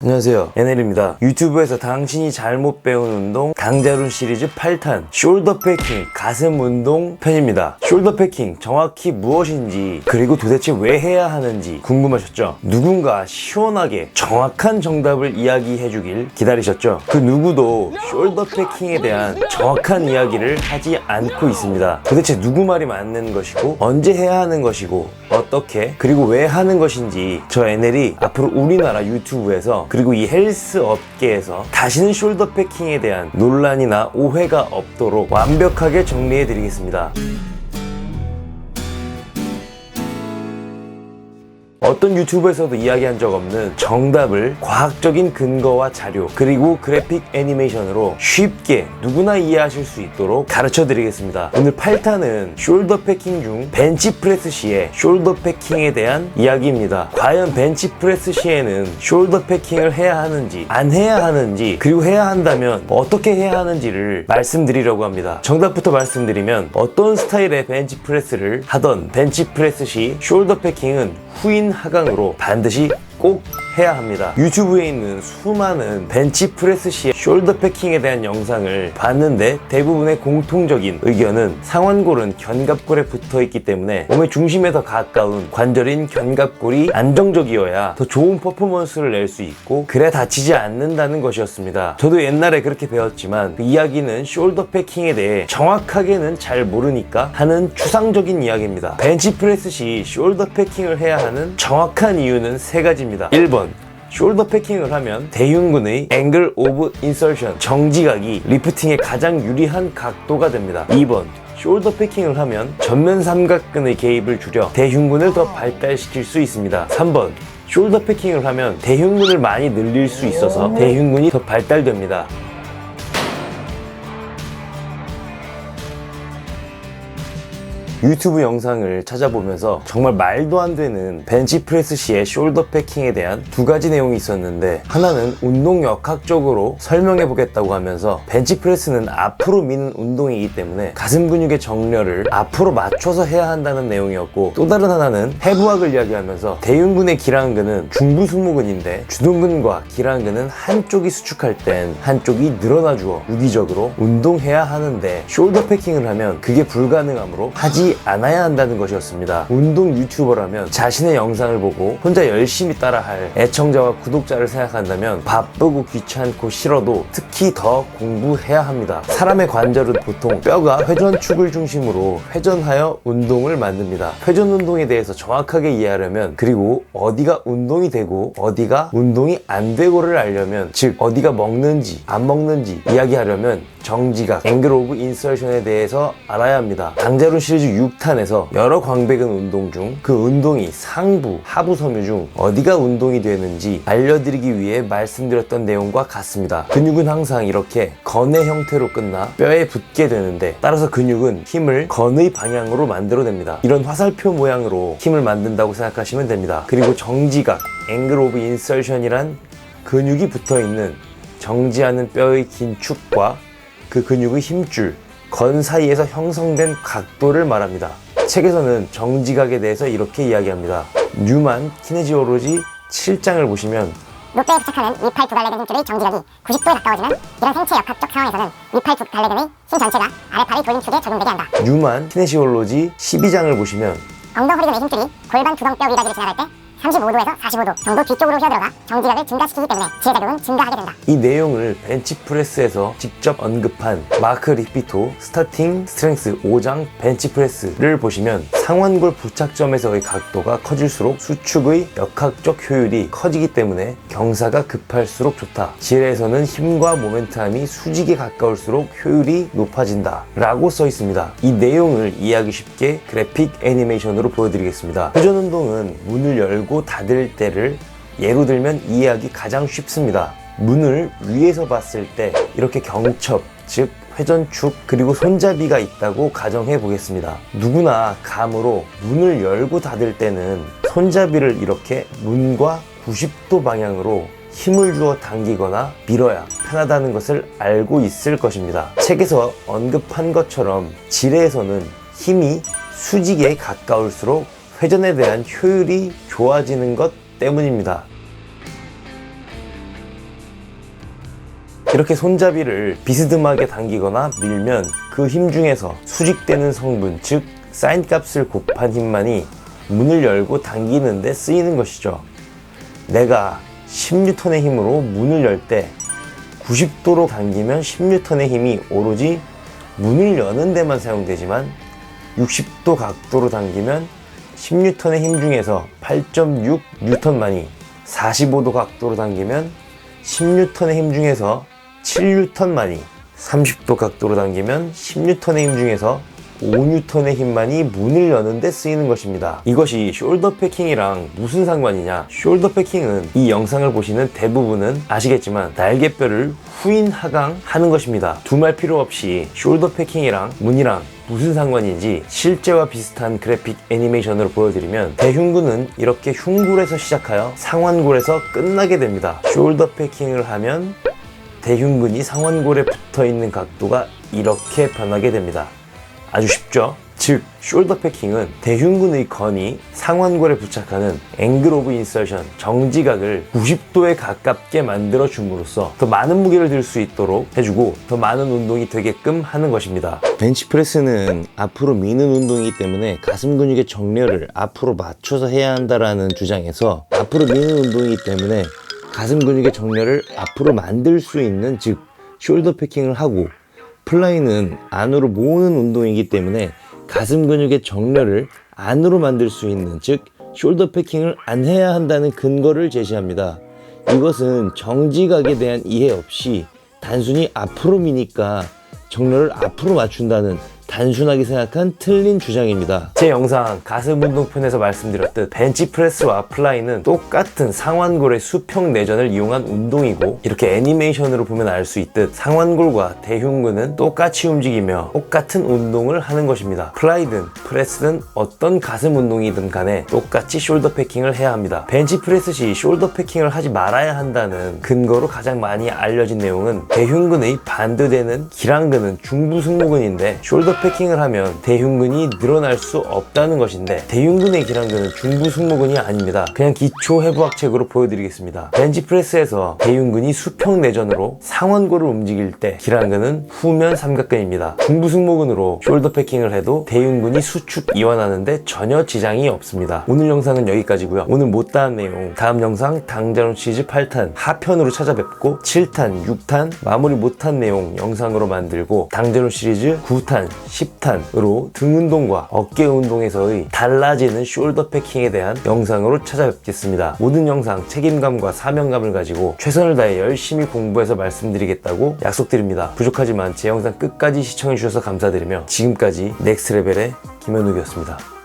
안녕하세요, NL입니다. 유튜브에서 당신이 잘못 배운 운동 강자룬 시리즈 8탄 숄더 패킹 가슴 운동 편입니다. 숄더 패킹 정확히 무엇인지, 그리고 도대체 왜 해야 하는지 궁금하셨죠? 누군가 시원하게 정확한 정답을 이야기해 주길 기다리셨죠? 그 누구도 숄더 패킹에 대한 정확한 이야기를 하지 않고 있습니다. 도대체 누구 말이 맞는 것이고, 언제 해야 하는 것이고, 어떻게, 그리고 왜 하는 것인지 저 NL이 앞으로 우리나라 유튜브에서, 그리고 이 헬스 업계에서 다시는 숄더 패킹에 대한 논란이나 오해가 없도록 완벽하게 정리해 드리겠습니다. 어떤 유튜브에서도 이야기한 적 없는 정답을 과학적인 근거와 자료, 그리고 그래픽 애니메이션으로 쉽게 누구나 이해하실 수 있도록 가르쳐 드리겠습니다. 오늘 8탄은 숄더 패킹 중 벤치프레스 시의 숄더 패킹에 대한 이야기입니다. 과연 벤치프레스 시에는 숄더 패킹을 해야 하는지, 안 해야 하는지, 그리고 해야 한다면 어떻게 해야 하는지를 말씀드리려고 합니다. 정답부터 말씀드리면, 어떤 스타일의 벤치프레스를 하던 벤치프레스 시 숄더 패킹은 후인 하강으로 반드시 꼭 해야 합니다. 유튜브에 있는 수많은 벤치프레스 시의 숄더 패킹에 대한 영상을 봤는데 대부분의 공통적인 의견은 상완골은 견갑골에 붙어있기 때문에 몸의 중심에 더 가까운 관절인 견갑골이 안정적이어야 더 좋은 퍼포먼스를 낼 수 있고, 그래야 다치지 않는다는 것이었습니다. 저도 옛날에 그렇게 배웠지만 그 이야기는 숄더 패킹에 대해 정확하게는 잘 모르니까 하는 추상적인 이야기입니다. 벤치프레스 시 숄더 패킹을 해야 하는 정확한 이유는 세 가지입니다. 1번, 숄더 패킹을 하면 대흉근의 앵글 오브 인설션, 정지각이 리프팅에 가장 유리한 각도가 됩니다. 2번, 숄더 패킹을 하면 전면 삼각근의 개입을 줄여 대흉근을 더 발달시킬 수 있습니다. 3번, 숄더 패킹을 하면 대흉근을 많이 늘릴 수 있어서 대흉근이 더 발달됩니다. 유튜브 영상을 찾아보면서 정말 말도 안 되는 벤치프레스 시의 숄더 패킹에 대한 두 가지 내용이 있었는데, 하나는 운동 역학적으로 설명해 보겠다고 하면서 벤치프레스는 앞으로 미는 운동이기 때문에 가슴 근육의 정렬을 앞으로 맞춰서 해야 한다는 내용이었고, 또 다른 하나는 해부학을 이야기하면서 대흉근의 기랑근은 중부승모근인데 주둔근과 기랑근은 한쪽이 수축할 땐 한쪽이 늘어나 주어 유기적으로 운동해야 하는데, 숄더 패킹을 하면 그게 불가능하므로 하지 않아야 한다는 것이었습니다. 운동 유튜버라면 자신의 영상을 보고 혼자 열심히 따라할 애청자와 구독자를 생각한다면 바쁘고 귀찮고 싫어도 특히 더 공부해야 합니다. 사람의 관절은 보통 뼈가 회전축을 중심으로 회전하여 운동을 만듭니다. 회전 운동에 대해서 정확하게 이해하려면, 그리고 어디가 운동이 되고 어디가 운동이 안 되고를 알려면, 즉 어디가 먹는지 안 먹는지 이야기하려면 정지각, 앵글 오브 인설션에 대해서 알아야 합니다. 강자룬 시리즈 6탄에서 여러 광배근 운동 중 그 운동이 상부, 하부 섬유 중 어디가 운동이 되는지 알려드리기 위해 말씀드렸던 내용과 같습니다. 근육은 항상 이렇게 건의 형태로 끝나 뼈에 붙게 되는데, 따라서 근육은 힘을 건의 방향으로 만들어냅니다. 이런 화살표 모양으로 힘을 만든다고 생각하시면 됩니다. 그리고 정지각, 앵글 오브 인설션이란 근육이 붙어있는 정지하는 뼈의 긴축과 그 근육의 힘줄, 건 사이에서 형성된 각도를 말합니다. 책에서는 정지각에 대해서 이렇게 이야기합니다. 뉴만 키네지올로지 7장을 보시면, 목뼈에 부착하는 위팔 두 갈래근 힘줄의 정지각이 90도에 가까워지면 이런 생체 역학적 상황에서는 위팔 두 갈래근의 힘 전체가 아래팔의 돌림축에 적용되게 한다. 뉴만 키네시올로지 12장을 보시면, 엉덩허리근의 힘줄이 골반 두덩뼈 위라지를 지나갈 때 35도에서 45도 정도 뒤쪽으로 휘어들어가 정지각을 증가시키기 때문에 지혜작용은 증가하게 된다. 이 내용을 벤치프레스에서 직접 언급한 마크 리피토 스타팅 스트렝스 5장 벤치프레스를 보시면, 상완골 부착점에서의 각도가 커질수록 수축의 역학적 효율이 커지기 때문에 경사가 급할수록 좋다. 지혜에서는 힘과 모멘텀이 수직에 가까울수록 효율이 높아진다 라고 써 있습니다. 이 내용을 이해하기 쉽게 그래픽 애니메이션으로 보여드리겠습니다. 회전 운동은 문을 열고 닫을 때를 예로 들면 이해하기 가장 쉽습니다. 문을 위에서 봤을 때 이렇게 경첩, 즉 회전축, 그리고 손잡이가 있다고 가정해 보겠습니다. 누구나 감으로 문을 열고 닫을 때는 손잡이를 이렇게 문과 90도 방향으로 힘을 주어 당기거나 밀어야 편하다는 것을 알고 있을 것입니다. 책에서 언급한 것처럼 지뢰에서는 힘이 수직에 가까울수록 회전에 대한 효율이 좋아지는 것 때문입니다. 이렇게 손잡이를 비스듬하게 당기거나 밀면 그 힘 중에서 수직되는 성분, 즉 사인 값을 곱한 힘만이 문을 열고 당기는 데 쓰이는 것이죠. 내가 10N의 힘으로 문을 열 때 90도로 당기면 10N의 힘이 오로지 문을 여는 데만 사용되지만 60도 각도로 당기면 10N의 힘 중에서 8.6N만이 45도 각도로 당기면 10N의 힘 중에서 7N만이 30도 각도로 당기면 10N의 힘 중에서 5N의 힘만이 문을 여는 데 쓰이는 것입니다. 이것이 숄더 패킹이랑 무슨 상관이냐? 숄더 패킹은 이 영상을 보시는 대부분은 아시겠지만 날개뼈를 후인 하강하는 것입니다. 두말 필요 없이 숄더 패킹이랑 문이랑 무슨 상관인지 실제와 비슷한 그래픽 애니메이션으로 보여드리면 대흉근은 이렇게 흉골에서 시작하여 상완골에서 끝나게 됩니다. 숄더 패킹을 하면 대흉근이 상완골에 붙어있는 각도가 이렇게 변하게 됩니다. 아주 쉽죠? 즉 숄더 패킹은 대흉근의 건이 상완골에 부착하는 앵글 오브 인서션, 정지각을 90도에 가깝게 만들어 줌으로써 더 많은 무게를 들 수 있도록 해주고 더 많은 운동이 되게끔 하는 것입니다. 벤치프레스는 앞으로 미는 운동이기 때문에 가슴 근육의 정렬을 앞으로 맞춰서 해야 한다라는 주장에서 앞으로 미는 운동이기 때문에 가슴 근육의 정렬을 앞으로 만들 수 있는, 즉 숄더 패킹을 하고, 플라이는 안으로 모으는 운동이기 때문에 가슴 근육의 정렬을 안으로 만들 수 있는, 즉 숄더 패킹을 안 해야 한다는 근거를 제시합니다. 이것은 정지각에 대한 이해 없이 단순히 앞으로 미니까 정렬을 앞으로 맞춘다는 단순하게 생각한 틀린 주장입니다. 제 영상 가슴 운동편에서 말씀드렸듯 벤치프레스와 플라이는 똑같은 상완골의 수평 내전을 이용한 운동이고, 이렇게 애니메이션으로 보면 알 수 있듯 상완골과 대흉근은 똑같이 움직이며 똑같은 운동을 하는 것입니다. 플라이든 프레스든 어떤 가슴 운동이든 간에 똑같이 숄더 패킹을 해야 합니다. 벤치프레스 시 숄더 패킹을 하지 말아야 한다는 근거로 가장 많이 알려진 내용은 대흉근의 반대되는 기랑근은 중부 승모근인데 숄더 패킹을 하면 대흉근이 늘어날 수 없다는 것인데, 대흉근의 기랑근은 중부 승모근이 아닙니다. 그냥 기초 해부학책으로 보여드리겠습니다. 벤치프레스에서 대흉근이 수평 내전으로 상완골을 움직일 때 기랑근은 후면 삼각근입니다. 중부 승모근으로 숄더 패킹을 해도 대흉근이 수축 이완하는데 전혀 지장이 없습니다. 오늘 영상은 여기까지고요. 오늘 못다한 내용 다음 영상 당자론 시리즈 8탄 하편으로 찾아뵙고 7탄, 6탄 마무리 못한 내용 영상으로 만들고 당자론 시리즈 9탄, 10탄으로 등 운동과 어깨 운동에서의 달라지는 숄더 패킹에 대한 영상으로 찾아뵙겠습니다. 모든 영상 책임감과 사명감을 가지고 최선을 다해 열심히 공부해서 말씀드리겠다고 약속드립니다. 부족하지만 제 영상 끝까지 시청해주셔서 감사드리며 지금까지 넥스레벨의 김현욱이었습니다.